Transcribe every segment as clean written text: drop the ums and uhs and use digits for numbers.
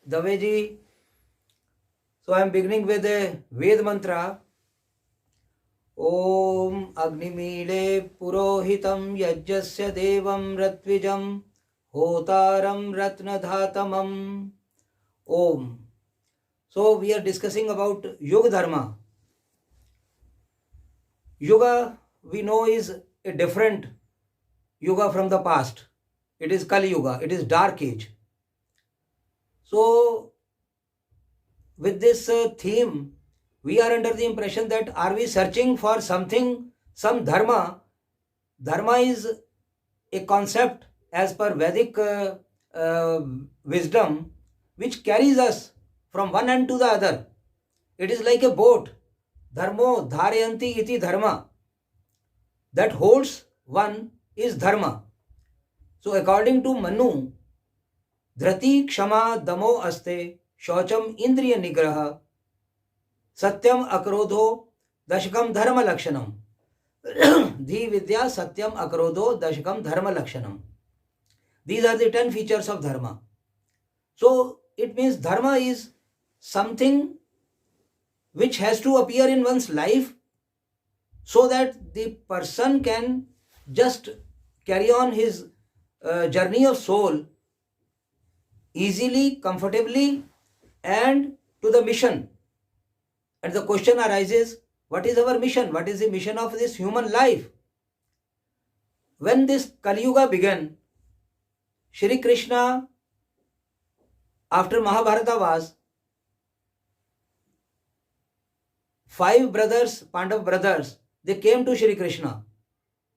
Daveji. So I am beginning with a Ved mantra. Om Agnimile Purohitam Yajjasya Devam Ratvijam Hotaram Ratnadhatamam Om. So we are discussing about Yuga Dharma. Yuga we know is a different Yuga from the past. It is Kali Yuga. It is dark age. So with this theme, we are under the impression that are we searching for something, some dharma. Dharma is a concept as per Vedic wisdom which carries us from one end to the other. It is like a boat. Dharmo dharayanti iti dharma. That holds one is dharma. So according to Manu, dhrati kshama damo aste शौचम इंद्रिय निग्रह सत्यम अक्रोधो दशकम धर्म लक्षणम धी विद्या सत्यम अक्रोधो दशकम धर्म लक्षणम. These are the 10 features of dharma. So it means dharma is something which has to appear in one's life so that the person can just carry on his journey of soul easily, comfortably, and to the mission. And the question arises, what is our mission? What is the mission of this human life? When this Kali Yuga began, Shri Krishna, after Mahabharata was, 5 brothers, Pandav brothers, they came to Shri Krishna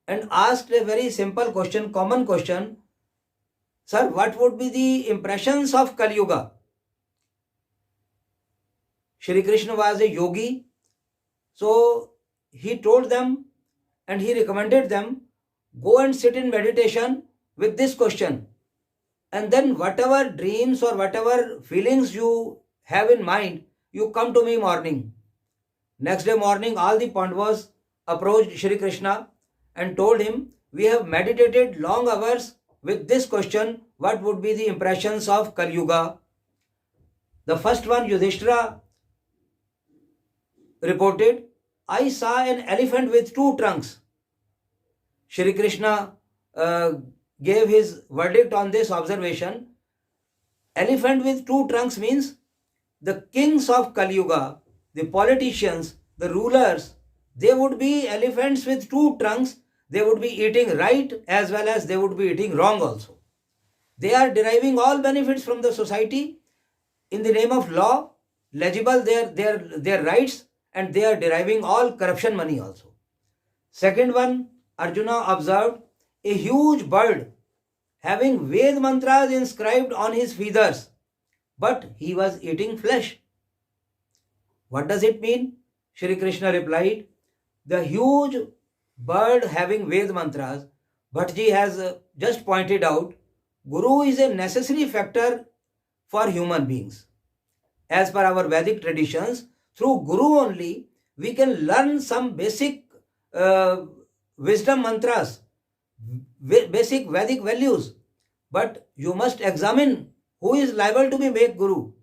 and asked a very simple question, common question, Sir, what would be the impressions of Kali Yuga? Shri Krishna was a yogi, so he told them and he recommended them, go and sit in meditation with this question, and then whatever dreams or whatever feelings you have in mind, you come to me morning. Next day morning, all the Pandavas approached Shri Krishna and told him, we have meditated long hours with this question, what would be the impressions of Kali Yuga? The first one, Yudhishthira, reported, I saw an elephant with 2 trunks. Shri Krishna gave his verdict on this observation. Elephant with 2 trunks means the kings of Kali Yuga, the politicians, the rulers, they would be elephants with 2 trunks. They would be eating right as well as they would be eating wrong also. They are deriving all benefits from the society in the name of law, legible their rights, and they are deriving all corruption money also. Second one, Arjuna observed a huge bird having Ved mantras inscribed on his feathers, but he was eating flesh. What does it mean? Shri Krishna replied, the huge bird having Ved mantras, Bhattji has just pointed out, Guru is a necessary factor for human beings. As per our Vedic traditions, through Guru only, we can learn some basic wisdom mantras, basic Vedic values. But you must examine who is liable to be made Guru.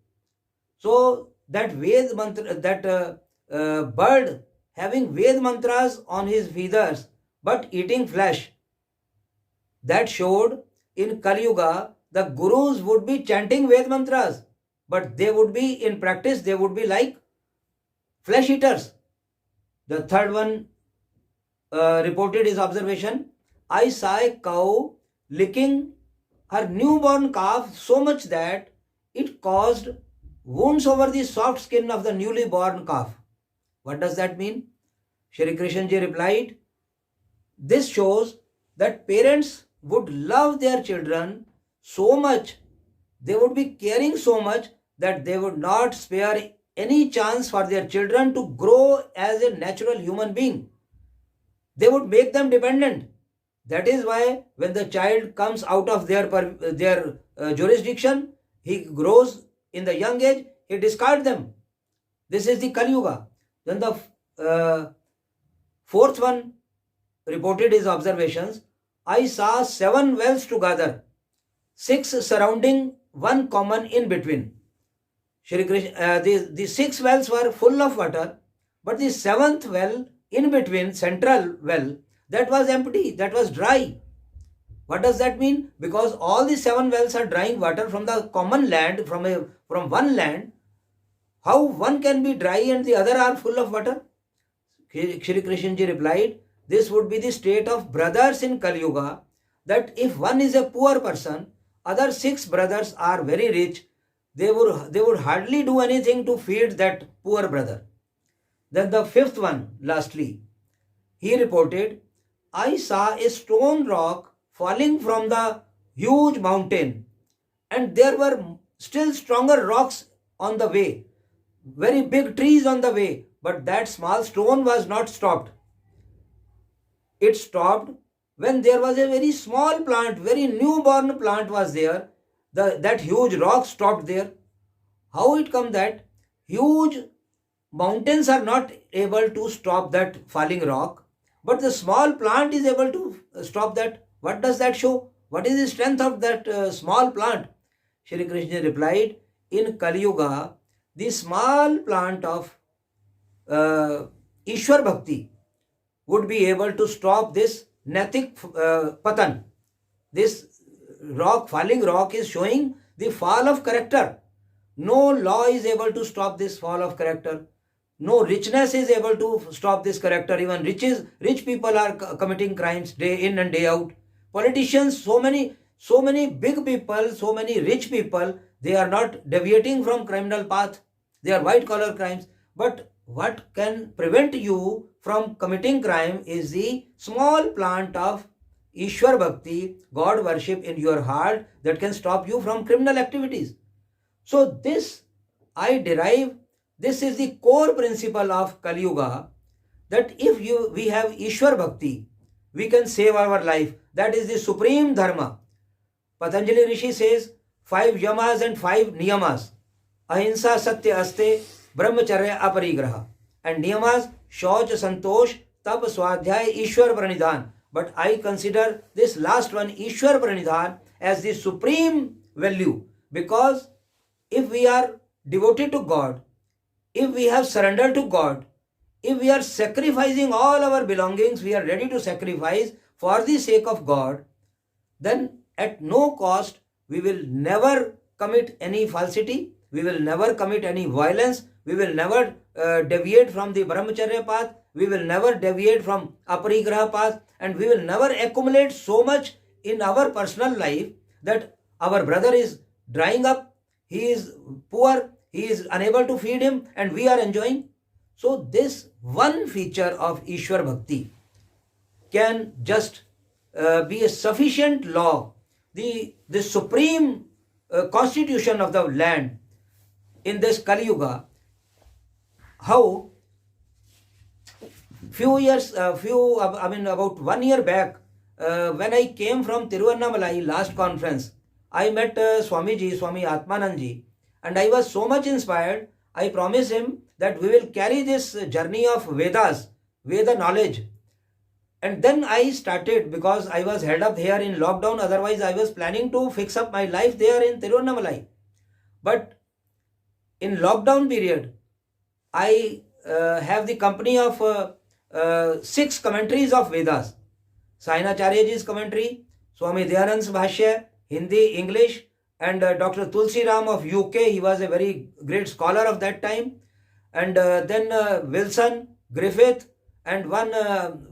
So that Ved mantra, that bird having Ved mantras on his feathers, but eating flesh, that showed in Kali Yuga, the Gurus would be chanting Ved mantras, but they would be, in practice, they would be like flesh eaters. The third one reported his observation, I saw a cow licking her newborn calf so much that it caused wounds over the soft skin of the newly born calf. What does that mean? Shri Krishna ji replied, this shows that parents would love their children so much, they would be caring so much that they would not spare any chance for their children to grow as a natural human being. They would make them dependent. That is why when the child comes out of their jurisdiction, he grows in the young age, he discards them. This is the Kali Yuga. Then the fourth one reported his observations. I saw 7 wells together, 6 surrounding one common in between. Shri Krishna, the 6 wells were full of water, but the 7th well in between, central well, that was empty, that was dry. What does that mean? Because all the 7 wells are drawing water from the common land, from one land. How one can be dry and the other are full of water? Shri Krishna ji replied, this would be the state of brothers in Kali Yuga, that if one is a poor person, other 6 brothers are very rich, they would hardly do anything to feed that poor brother. Then the 5th one, lastly, he reported, I saw a stone rock falling from the huge mountain, and there were still stronger rocks on the way, very big trees on the way, but that small stone was not stopped. It stopped when there was a very small plant, very newborn plant was there. That huge rock stopped there. How it come that huge mountains are not able to stop that falling rock, but the small plant is able to stop that? What does that show? What is the strength of that small plant? Shri Krishna replied, in Kali Yuga, the small plant of Ishwar Bhakti would be able to stop this Natik Patan. This falling rock is showing the fall of character. No law is able to stop this fall of character. No richness is able to stop this character. Even rich people are committing crimes day in and day out. Politicians, so many big people, so many rich people, they are not deviating from criminal path. They are white collar crimes. But what can prevent you from committing crime is the small plant of Ishwar Bhakti, God worship in your heart, that can stop you from criminal activities. So this I derive, this is the core principle of Kali Yuga, that if we have Ishwar Bhakti, we can save our life. That is the supreme dharma. Patanjali Rishi says 5 yamas and 5 niyamas. Ahimsa satya aste brahmacharya aparigraha. And niyamas shauch santosh tap swadhyay ishwar pranidhan. But I consider this last one, Ishwar pranidhan, as the supreme value, because if we are devoted to God, if we have surrendered to God, if we are sacrificing all our belongings, we are ready to sacrifice for the sake of God, then at no cost we will never commit any falsity, we will never commit any violence, we will never deviate from the brahmacharya path, we will never deviate from aparigraha path, and we will never accumulate so much in our personal life that our brother is drying up, he is poor, he is unable to feed him, and we are enjoying. So this one feature of Ishwar Bhakti can just be a sufficient law, the supreme constitution of the land in this Kali Yuga. How about 1 year back, when I came from Tiruvannamalai last conference, I met Swami Atmanandji, and I was so much inspired. I promised him that we will carry this journey of Vedas, Veda knowledge. And then I started, because I was held up here in lockdown, otherwise I was planning to fix up my life there in Tiruvannamalai. But in lockdown period, I have the company of 6 commentaries of Vedas. Sainacharyaji's commentary, Swami Dayanand's Bhashya, Hindi, English, and Dr. Tulsi Ram of UK, he was a very great scholar of that time. And then Wilson, Griffith, and one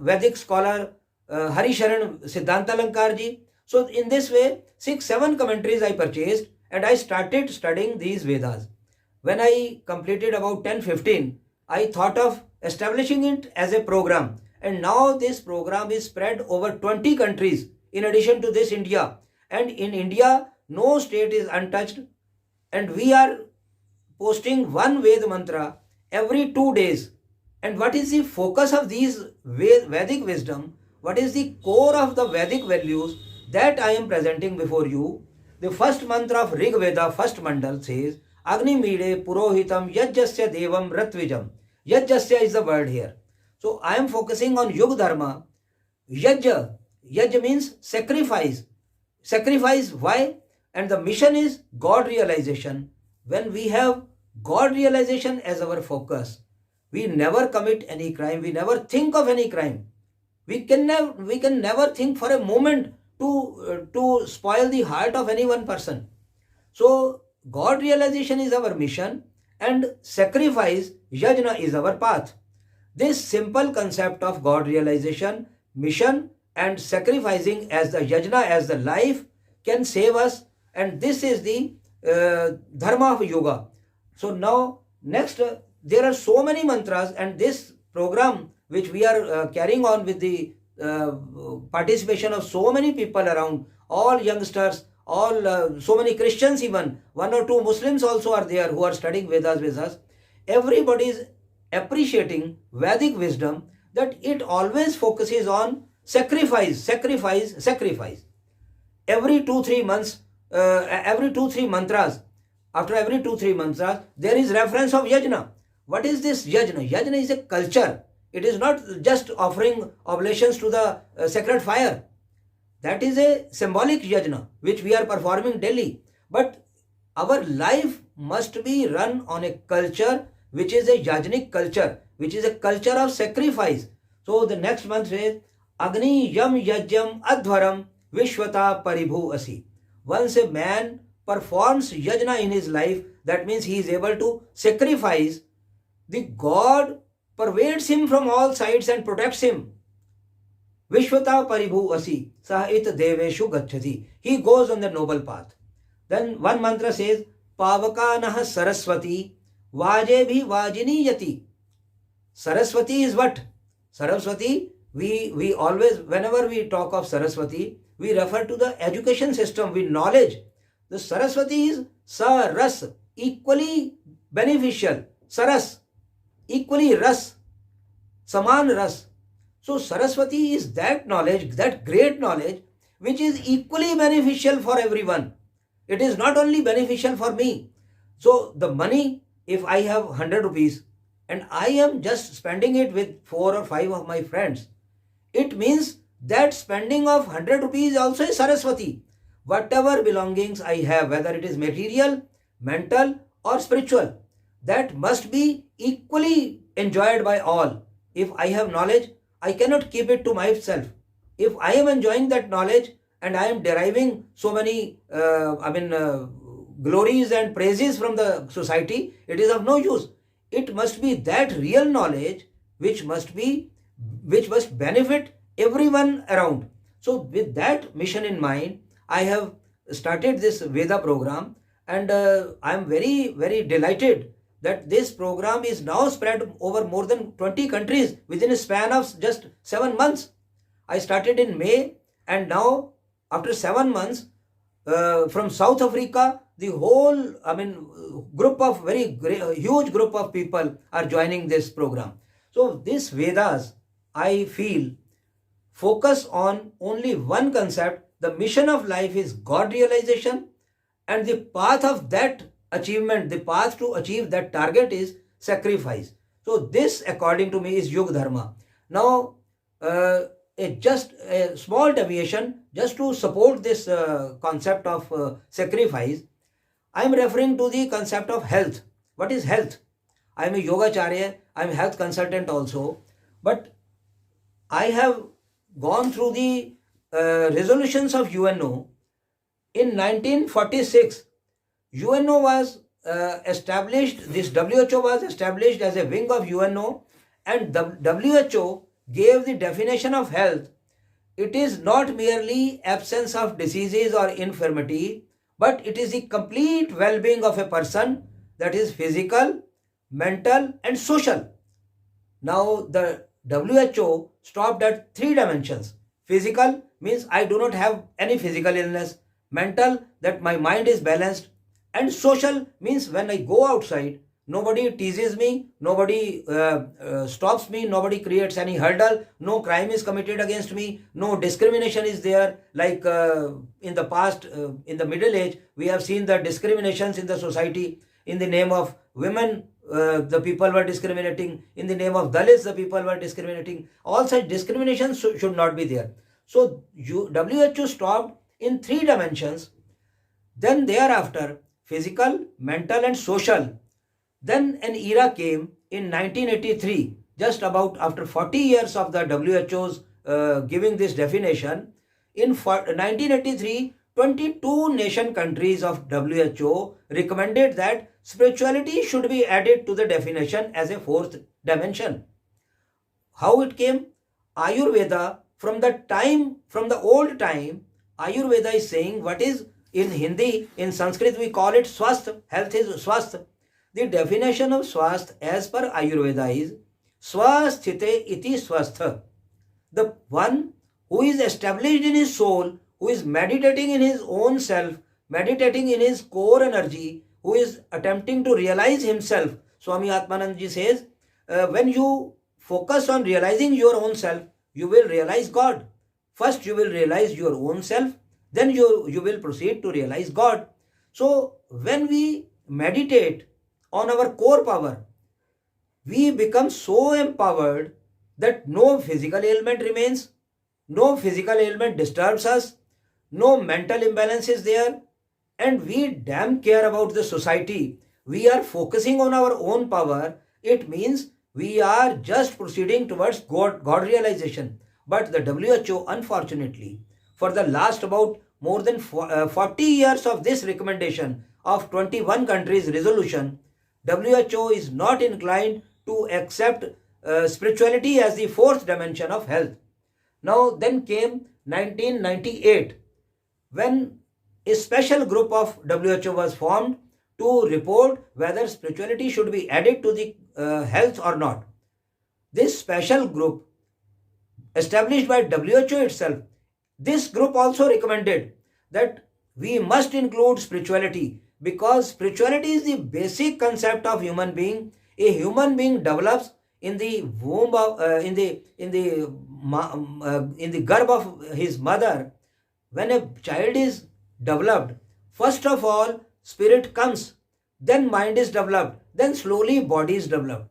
Vedic scholar, Harisharan Siddhantalankarji. So in this way, 6-7 commentaries I purchased, and I started studying these Vedas. When I completed about 10-15, I thought of establishing it as a program. And now this program is spread over 20 countries in addition to this India. And in India, no state is untouched. And we are posting one Ved mantra every 2 days. And what is the focus of these Vedic wisdom? What is the core of the Vedic values that I am presenting before you? The first mantra of Rig Veda, first mandal says, Agni Mide Purohitam Yajjasya Devam Ratvijam. Yajjasya is the word here. So I am focusing on Yug Dharma. Yajja means sacrifice. Sacrifice, why? and the mission is God realization. When we have God realization as our focus, we never commit any crime, we never think of any crime. We can never think for a moment to spoil the heart of any one person. So God realization is our mission and sacrifice, yajna, is our path. This simple concept of God realization, mission and sacrificing as the yajna, as the life, can save us, and this is the dharma of yoga. So now next, there are so many mantras, and this program which we are carrying on with the participation of so many people around, all youngsters, all so many Christians, even one or two Muslims also are there who are studying Vedas with us. Everybody is appreciating Vedic wisdom, that it always focuses on sacrifice, sacrifice, sacrifice. Every 2-3 months, every 2-3 mantras, after every 2-3 mantras, there is reference of yajna. What is this yajna? Yajna is a culture. It is not just offering oblations to the sacred fire. That is a symbolic yajna which we are performing daily. But our life must be run on a culture which is a yajnik culture, which is a culture of sacrifice. So the next month says, Agni yam yajyam adhvaram vishwata paribhu asi. Once a man performs yajna in his life, that means he is able to sacrifice. The God pervades him from all sides and protects him. Vishwata paribhu asi sahit deveshu gacchati. He goes on the noble path. Then one mantra says, Pavakanah Saraswati Vaje bhi Vajini Yati. Saraswati is what? Saraswati, we always, whenever we talk of Saraswati, we refer to the education system with knowledge. The Saraswati is Saras, equally beneficial. Saras, equally Ras, Saman Ras. So Saraswati is that knowledge, that great knowledge, which is equally beneficial for everyone. It is not only beneficial for me. So the money, if I have 100 rupees and I am just spending it with 4 or 5 of my friends, it means that spending of 100 rupees also is Saraswati. Whatever belongings I have, whether it is material, mental or spiritual, that must be equally enjoyed by all. If I have knowledge, I cannot keep it to myself. If I am enjoying that knowledge and I am deriving so many glories and praises from the society, it is of no use. It must be that real knowledge which must benefit everyone around. So with that mission in mind, I have started this Veda program, and I am very, very delighted that this program is now spread over more than 20 countries within a span of just 7 months. I started in May, and now after 7 months, from South Africa, the whole group of huge group of people are joining this program. So this Vedas, I feel, focus on only one concept. The mission of life is God realization, and the path of that achievement, the path to achieve that target is sacrifice. So this, according to me, is Yuga Dharma. Now, just a small deviation, just to support this concept of sacrifice, I am referring to the concept of health. What is health? I am a Yogacharya, I am a health consultant also, but I have gone through the resolutions of UNO. In 1946, UNO was established, this WHO was established as a wing of UNO, and the WHO gave the definition of health. It is not merely absence of diseases or infirmity, but it is the complete well-being of a person, that is physical, mental and social. Now the WHO stopped at 3 dimensions. Physical means I do not have any physical illness. Mental, that my mind is balanced. And social means when I go outside, nobody teases me, nobody stops me, nobody creates any hurdle, no crime is committed against me, no discrimination is there. Like in the past, in the Middle Age, we have seen the discriminations in the society. In the name of women, the people were discriminating. In the name of Dalits, the people were discriminating. All such discriminations should not be there. So WHO stopped in 3 dimensions. Then thereafter, physical, mental and social. Then an era came in 1983, just about after 40 years of the WHO's giving this definition. In 1983, 22 nation countries of WHO recommended that spirituality should be added to the definition as a fourth dimension. How it came? Ayurveda, from the old time, Ayurveda is saying what is in Hindi, in Sanskrit we call it swasth, health is swasth. The definition of swasth as per Ayurveda is swasthite iti swastha. The one who is established in his soul, who is meditating in his own self, meditating in his core energy, who is attempting to realize himself. Swami Atmanand ji says, when you focus on realizing your own self, you will realize God. First you will realize your own self, then you will proceed to realize God. So when we meditate on our core power, we become so empowered that no physical ailment remains, no physical ailment disturbs us, no mental imbalance is there, and we damn care about the society. We are focusing on our own power. It means we are just proceeding towards God realization. But the WHO, unfortunately, for the last about more than 40 years of this recommendation of 21 countries resolution, WHO is not inclined to accept spirituality as the fourth dimension of health. Now then came 1998, when a special group of WHO was formed to report whether spirituality should be added to the health or not. This special group established by WHO itself, this group also recommended that we must include spirituality, because spirituality is the basic concept of human being. A human being develops in the womb of, in the garb of his mother. When a child is developed, first of all spirit comes, then mind is developed, then slowly body is developed.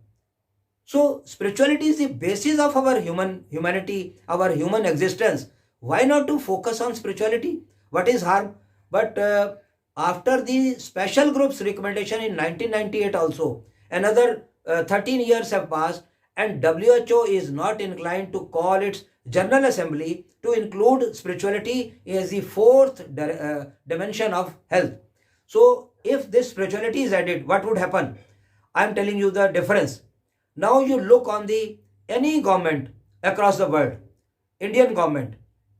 So spirituality is the basis of our humanity, our human existence. Why not to focus on spirituality? What is harm? But after the special group's recommendation in 1998 also, another 13 years have passed, and WHO is not inclined to call its General Assembly to include spirituality as the fourth dimension of health. So if this spirituality is added, what would happen? I am telling you the difference. Now you look on the any government across the world, Indian government,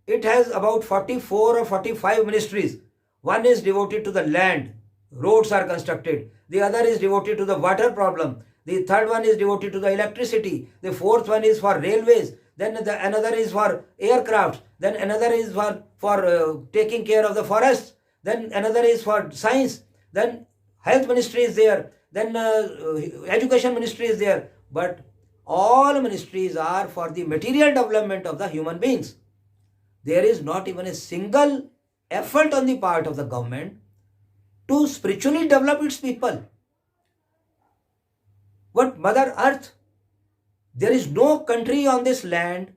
it has about 44 or 45 ministries. One is devoted to the land, roads are constructed. The other is devoted to the water problem. The third one is devoted to the electricity. The fourth one is for railways. Then another is for aircraft. Then another is for taking care of the forests. Then another is for science. Then health ministry is there. Then education ministry is there. But all ministries are for the material development of the human beings. There is not even a single effort on the part of the government to spiritually develop its people. But Mother Earth, there is no country on this land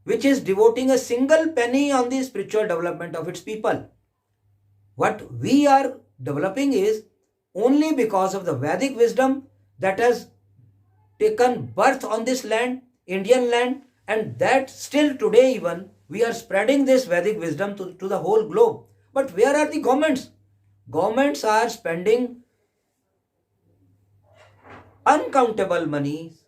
which is devoting a single penny on the spiritual development of its people. What we are developing is only because of the Vedic wisdom that has taken birth on this land, Indian land, and that still today even we are spreading this Vedic wisdom to the whole globe. But where are the governments? Governments are spending uncountable monies.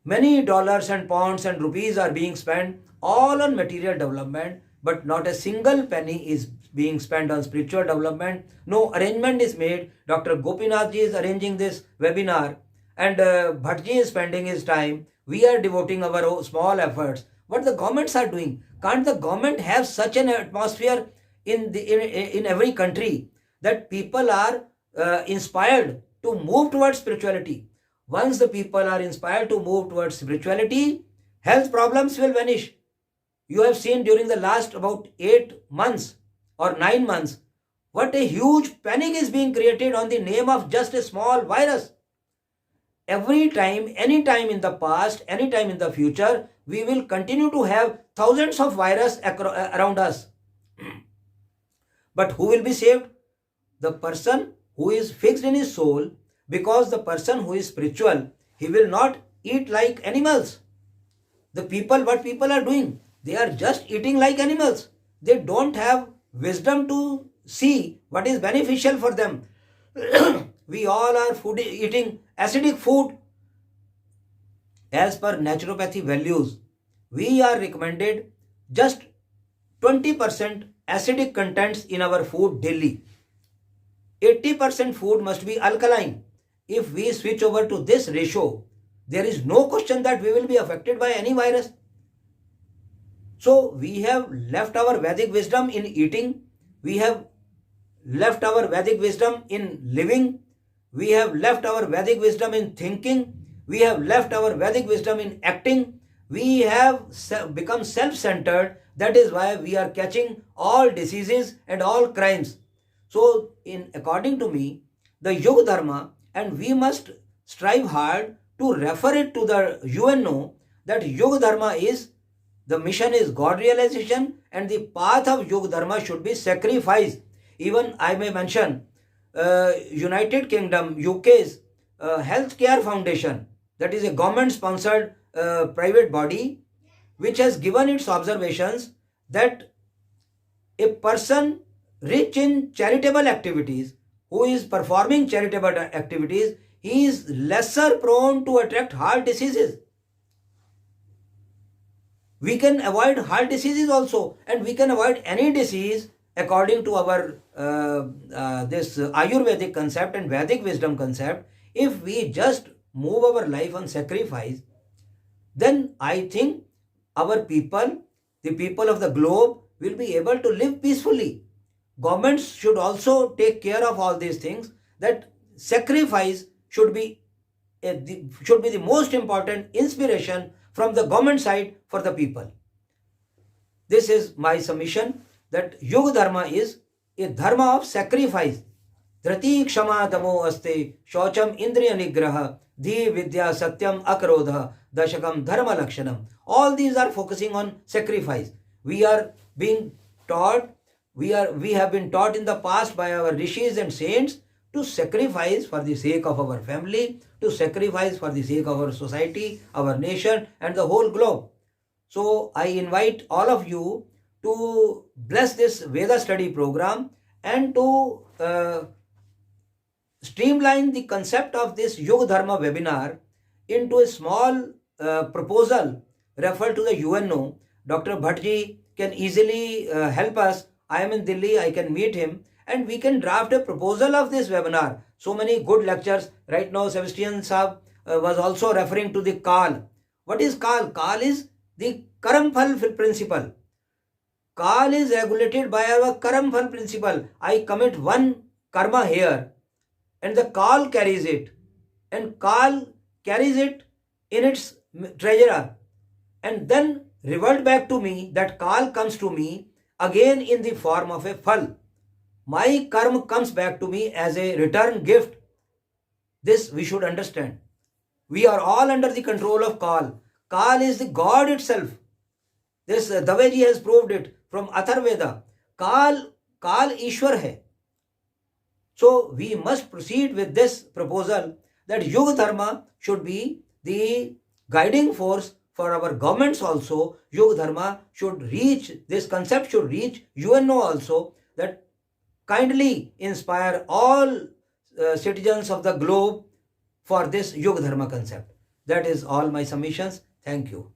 Many dollars and pounds and rupees are being spent all on material development, but not a single penny is being spent on spiritual development. No arrangement is made. Dr. Gopinath ji is arranging this webinar, and Bhattji is spending his time. We are devoting our small efforts. What the governments are doing? Can't the government have such an atmosphere in every country that people are inspired to move towards spirituality? Once the people are inspired to move towards spirituality, health problems will vanish. You have seen during the last about 8 months or 9 months, what a huge panic is being created on the name of just a small virus. Every time, any time in the past, any time in the future, we will continue to have thousands of viruses around us. But who will be saved? The person who is fixed in his soul, because the person who is spiritual, he will not eat like animals. What people are doing, they are just eating like animals. They don't have wisdom to see what is beneficial for them. We all are eating acidic food. As per naturopathy values, we are recommended just 20% acidic contents in our food daily. 80% food must be alkaline. If we switch over to this ratio, there is no question that we will be affected by any virus. So we have left our Vedic wisdom in eating. We have left our Vedic wisdom in living. We have left our Vedic wisdom in thinking. We have left our Vedic wisdom in acting. We have become self-centered. That is why we are catching all diseases and all crimes. So, according to me, the Yoga Dharma, and we must strive hard to refer it to the UNO, that Yoga Dharma is, the mission is God realization, and the path of Yoga Dharma should be sacrifice. Even I may mention United Kingdom, UK's Healthcare Foundation, that is a government-sponsored private body, which has given its observations that a person rich in charitable activities, who is performing charitable activities, he is lesser prone to attract heart diseases. We can avoid heart diseases also, and we can avoid any disease according to our this Ayurvedic concept and Vedic wisdom concept. If we just move our life on sacrifice, then I think our people, the people of the globe, will be able to live peacefully. Governments should also take care of all these things, that sacrifice should be the most important inspiration from the government side for the people. This is my submission, that Yoga Dharma is a dharma of sacrifice. Dhrati kshama damo aste shaucham indriya nigraha dhi vidya satyam akrodha dashakam dharma lakshanam. All these are focusing on sacrifice. We are being taught, we have been taught in the past by our rishis and saints to sacrifice for the sake of our family, to sacrifice for the sake of our society, our nation, and the whole globe. So I invite all of you to bless this Veda study program and to streamline the concept of this Yoga Dharma webinar into a small proposal referred to the UNO. Dr. Bhattji can easily help us. I am in Delhi, I can meet him, and we can draft a proposal of this webinar. So many good lectures. Right now, Sebastian Saab was also referring to the Kal. What is Kal? Kal is the Karamphal principle. Kal is regulated by our Karamphal principle. I commit one karma here, and the Kal carries it. And Kal carries it in its treasurer. And then revert back to me, that Kal comes to me again in the form of a phal. My karma comes back to me as a return gift. This we should understand. We are all under the control of Kal. Kal is the God itself. This Daveji has proved it from Atharveda. Kal Ishwar hai. So we must proceed with this proposal, that Yoga Dharma should be the guiding force for our governments also. Yoga Dharma should reach, this concept should reach UNO also, that kindly inspire all citizens of the globe for this Yoga Dharma concept. That is all my submissions. Thank you.